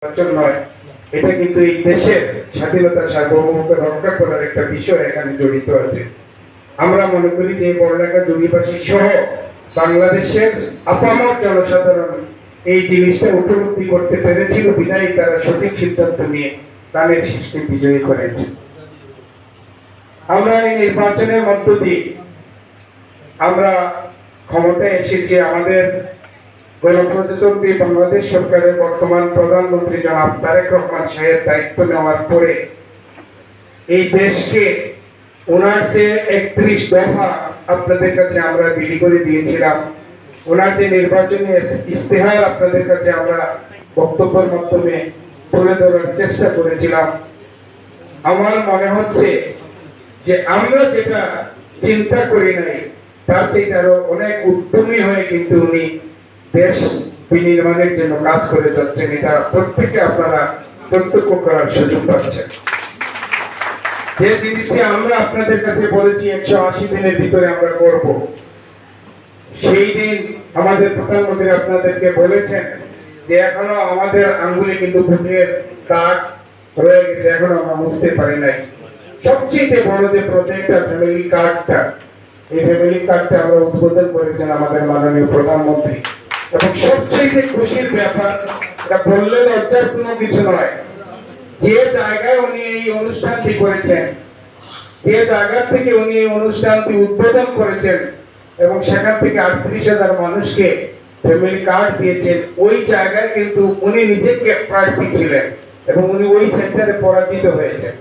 নির্বাচন নয়, এটা কিন্তু এই দেশের স্বাধীনতা সার্বভৌমত্ব রক্ষা করার একটা বিষয় এখানে জড়িত আছে। আমরা মনে করি যে বড়লেখা জুড়িবাসী সহ বাংলাদেশের আপামর জনসাধারণ এই জিনিসটা উপলব্ধি করতে পেরেছিল বিধায় তারা সঠিক সিদ্ধান্ত নিয়ে তাদের সৃষ্টি বিজয়ী করেছে। আমরা এই নির্বাচনের মধ্য দিয়ে আমরা ক্ষমতায় এসেছি। আমাদের গণপ্রজাতন্ত্রী বাংলাদেশ সরকারের বর্তমান প্রধানমন্ত্রী জনাব তারেক রহমান সাহেব দায়িত্ব নেওয়ার পরে এই দেশকে ওনার যে 31 দফা আপনাদের কাছে আমরা বিলি করে দিয়েছিলাম, ওনার যে নির্বাচনী ইস্তেহার আপনাদের কাছে আমরা বক্তব্যের মাধ্যমে তুলে ধরার চেষ্টা করেছিলাম, আমার মনে হচ্ছে যে আমরা যেটা চিন্তা করি নাই তার চেয়ে আরো অনেক উদ্যমী হয়ে কিন্তু উনি দেশ বিনির্মাণের জন্য কাজ করে যাচ্ছেন। এটা প্রত্যেকে আপনারা প্রত্যক্ষ করার সুযোগ পাচ্ছেন। যে জিনিসটি আমরা আপনাদের কাছে বলেছি 180 দিনের ভিতরে আমরা করব, সেই দিন আমাদের প্রধানমন্ত্রী আপনাদেরকে বলেছেন যে এখনো আমাদের আঙ্গুলে কিন্তু ভোটের দাগ রয়ে গেছে, এখনো আমরা বুঝতে পারি নাই। সবচেয়ে বড় যে প্রজেক্টটা ফ্যামিলি কার্ডটা, এই ফ্যামিলি কার্ডটা আমরা উদ্বোধন করেছেন আমাদের মাননীয় প্রধানমন্ত্রী। এবং সবচেয়ে খুশির ব্যাপার, এটা বললে লজ্জার কোনো কিছু নয়, যে জায়গায় উনি এই অনুষ্ঠানটি করেছেন, যে জায়গা থেকে উনি এই অনুষ্ঠানটি উদ্বোধন করেছেন এবং সেখান থেকে 38,000 মানুষকে ফ্যামিলি কার্ড দিয়েছেন, ওই জায়গায় কিন্তু উনি নিজেকে প্রার্থী ছিলেন এবং উনি ওই সেন্টারে পরাজিত হয়েছেন,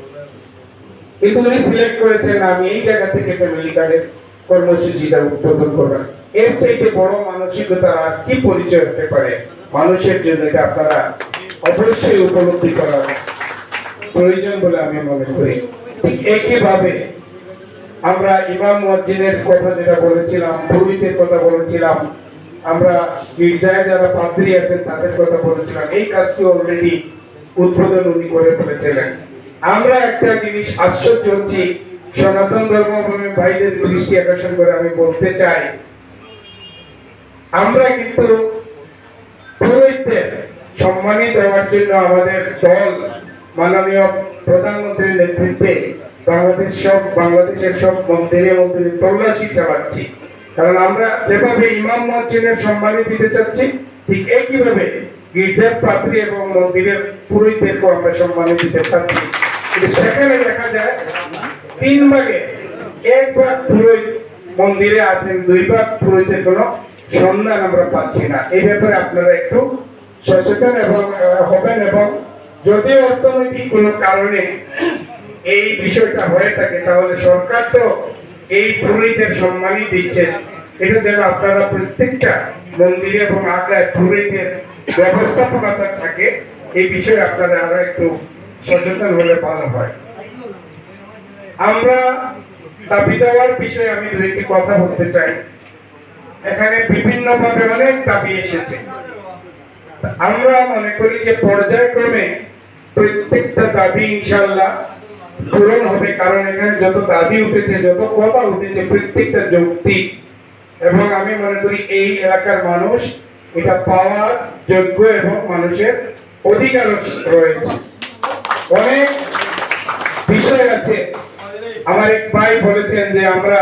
কিন্তু উনি সিলেক্ট করেছেন আমি এই জায়গা থেকে ফ্যামিলি কার্ডের কর্মসূচিটা উদ্বোধন করবেন। এর চাইতে বড় মানসিকতা আর কি পরিচয় হতে পারে মানুষের জন্য? এটা আপনারা অবশ্যই উপলব্ধি করার প্রয়োজন বলে আমি মনে করি। ঠিক একইভাবে আমরা ইমাম মুয়াজ্জিনের কথা যেটা বলেছিলাম, পুরোহিতের কথা বলেছিলাম, আমরা গির্জায় যারা পাদ্রী আছেন তাদের কথা বলেছিলাম, এই কাজটি অলরেডি উদ্বোধন উনি করে ফেলেছিলেন। আমরা একটা জিনিস আশ্চর্য হচ্ছি, সনাতন ধর্মাবলম্বী ভাইদের দৃষ্টি আকর্ষণ করে আমি বলতে চাই, আমরা কিন্তু পুরোহিতদের সম্মানী দেওয়ার জন্য আমাদের দল মাননীয় প্রধানমন্ত্রীর নেতৃত্বে বাংলাদেশের সব মন্দিরে মন্দিরে তল্লাশি চালাচ্ছি। কারণ আমরা যেভাবে ইমাম মুয়াজ্জিনের সম্মানী দিতে চাচ্ছি, ঠিক একইভাবে গির্জার পাদ্রী এবং মন্দিরের পুরোহিতদেরকেও আমরা সম্মানী দিতে চাচ্ছি। কিন্তু সেখানে দেখা যায় 3 ভাগে 1 ভাগ পুরোহিত মন্দিরে আছেন, 2 ভাগ পুরোহিতের কোনো সন্ধান আমরা পাচ্ছি না। এই ব্যাপারে আপনারা একটু সচেতন এবং হবেন, এবং যদি অর্থনৈতিক কোনো কারণে এই বিষয়টা হয়ে থাকে তাহলে সরকার তো এই পুরোহিতের সম্মানই দিচ্ছে, এটা যেন আপনারা প্রত্যেকটা মন্দিরে এবং আগ্রায় পুরোহিতের ব্যবস্থাপনাটা থাকে, এই বিষয়ে আপনারা আরো একটু সচেতন হলে ভালো হয়। আমরা দাবি দেওয়ার বিষয়ে আমি 2টি কথা বলতে চাই। এখানে বিভিন্ন ভাবে অনেক দাবি এসেছে, আমরা মনে করি যে পর্যায়ক্রমে প্রত্যেকটা দাবি ইনশাআল্লাহ পূরণ হবে, কারণ এখানে যত দাবি উঠেছে, যত কথা উঠেছে, প্রত্যেকটা যৌক্তিক, এবং আমি মনে করি এই এলাকার মানুষ এটা পাওয়ার যোগ্য এবং মানুষের অধিকার রয়েছে। অনেক বিষয় আছে। আমার এক ভাই বলেছেন যে আমরা,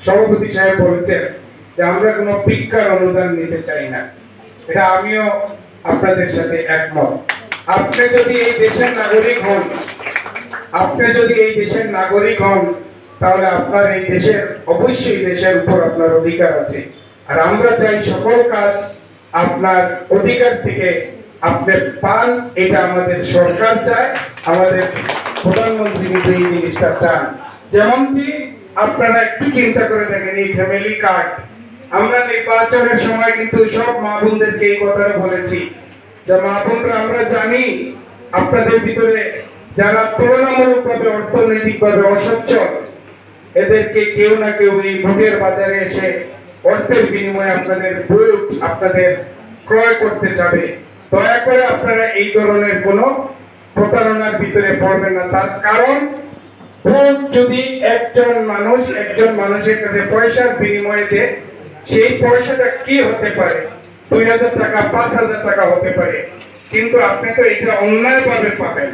সভাপতি সাহেব বলেছেন যে আমরা কোনো ভিক্ষার অনুদান নিতে চাই না, এটা আমিও আপনাদের সাথে একমত। আপনি যদি এই দেশের নাগরিক হন, তাহলে আপনার এই দেশের, অবশ্যই দেশের উপর আপনার অধিকার আছে। আর আমরা চাই সকল কাজ আপনার অধিকার থেকে আপনি পান, এটা আমাদের সরকার চায়, আমাদের প্রধানমন্ত্রী কিন্তু এই জিনিসটা চান। যেমনটি আপনারা একটু চিন্তা করে দেখেন, এই ফ্যামিলি কার্ড আমরা নির্বাচনের সময় কিন্তু সব মা বোনদেরকে এই কথাটা বলেছি যে মা বোনরা, আমরা জানি আপনাদের ভিতরে যারা তুলনামূলকভাবে অর্থনৈতিকভাবে অসচ্ছল, এদেরকে কেউ না কেউ এই ভোটের বাজারে এসে অর্থের বিনিময়ে আপনাদের ভোট আপনাদের ক্রয় করতে চাবে। দয়া করে আপনারা এই ধরনের কোনো প্রতারণার ভিতরে পড়বেন না। তার কারণ ভোট যদি একজন মানুষের কাছে পয়সার বিনিময়ে দেয়, সেই পয়সাটা কি হতে পারে? 2,000 টাকা, 5,000 টাকা হতে পারে, কিন্তু আপনি তো এটা অন্যায়ভাবে পাবেন,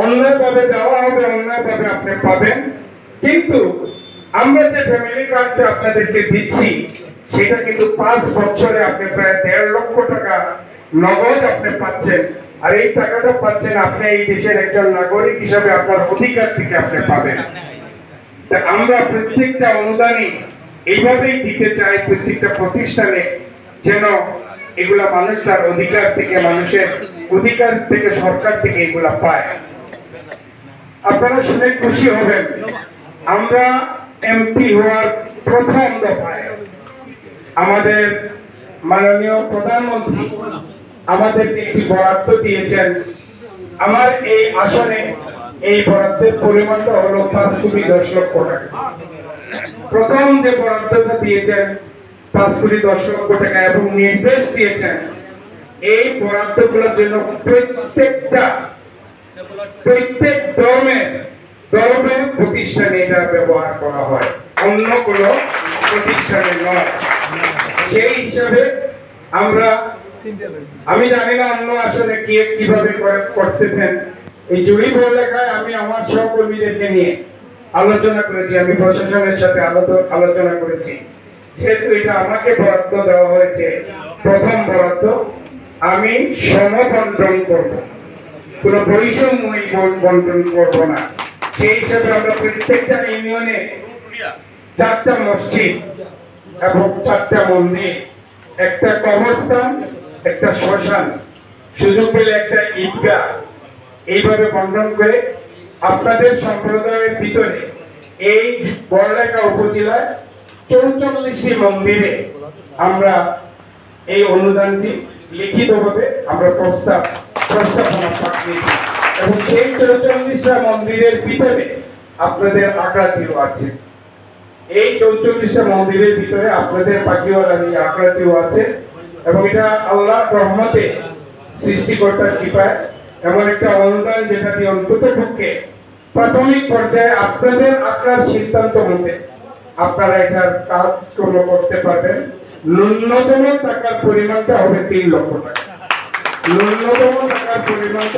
অন্যায়ভাবে দেওয়া হবে, অন্যায়ভাবে আপনি পাবেন। কিন্তু আমরা যে ফ্যামিলি কার্ডটা আপনাদেরকে দিচ্ছি সেটা কিন্তু 5 বছরে আপনি প্রায় 1.5 লক্ষ টাকা নগদ আপনি পাচ্ছেন। আর এই টাকাটা পাচ্ছেন আপনি এই দেশের একজন নাগরিক হিসাবে আপনার অধিকার থেকে আপনি পাবেন। তা আমরা প্রত্যেকটা অনুদানই এইভাবেই দিতে চাই প্রত্যেকটা প্রতিষ্ঠানে, যেন এগুলা মানুষ তার অধিকার থেকে, মানুষের অধিকার থেকে, সরকার থেকে এগুলা পায়। আপনারা শুনে খুশি হবেন, আমরা এমপি হওয়ার প্রথম দফায় আমাদের মাননীয় প্রধানমন্ত্রী আমাদেরকে একটি বরাদ্দ দিয়েছেন। আমার এই আসনে এই বরাদ্দের পরিমাণটা হলো 5 কোটি 10 লক্ষ টাকা। প্রথম যে বরাদ্দটা দিয়েছেন 5 কোটি 10 লক্ষ টাকা, এবং নির্দেশ দিয়েছেন এই বরাদ্দগুলোর জন্য প্রত্যেক ধর্মের প্রতিষ্ঠানে এটা ব্যবহার করা হয়, অন্য কোনো প্রতিষ্ঠানে নয়। সেই হিসাবে আমি জানি না অন্য আসলে কিভাবে করতেছেন। এই জুড়ি পড়ালেখায় আমি আমার সহকর্মীদেরকে নিয়ে আলোচনা করেছি, আমি প্রশাসনের সাথে আলোচনা করেছি। যেহেতু এটা আমাকে বরাদ্দ দেওয়া হয়েছে, প্রথম বরাদ্দ, আমি সমবন্টন করব, কোনো বৈষম্য বন্টন করব না। সেই হিসাবে আমরা প্রত্যেকটা ইউনিয়নে 4টা মসজিদ এবং 4টা মন্দির, একটা কবরস্থান, একটা শ্মশান, সুযোগ পেলে একটা ঈদগাহ, এইভাবে বন্টন করে আপনাদের সম্প্রদায়ের ভিতরে এই বড়লেখা উপজেলায় 44টি মন্দিরে আমরা এই অনুদানটি লিখিতভাবে আমরা প্রস্তাবনা পাঠিয়েছি, এবং সেই 44টা মন্দিরের ভিতরে আপনাদের আকৃতিও আছে। এই 44টা মন্দিরের ভিতরে আপনাদের পাখিওয়ালার এই আকৃতিও আছে, এবং এটা আল্লাহর রহমতে, সৃষ্টিকর্তার কৃপায় এমন একটা অনুদান যেটা দিয়ে অন্ততপক্ষে প্রাথমিক পর্যায়ে আপনার সিদ্ধান্ত মতে আপনারা এটার কাজকর্ম করতে পারবেন। ন্যূনতম টাকার পরিমাণটা হবে 3 লক্ষ টাকা। ন্যূনতম টাকার পরিমাণ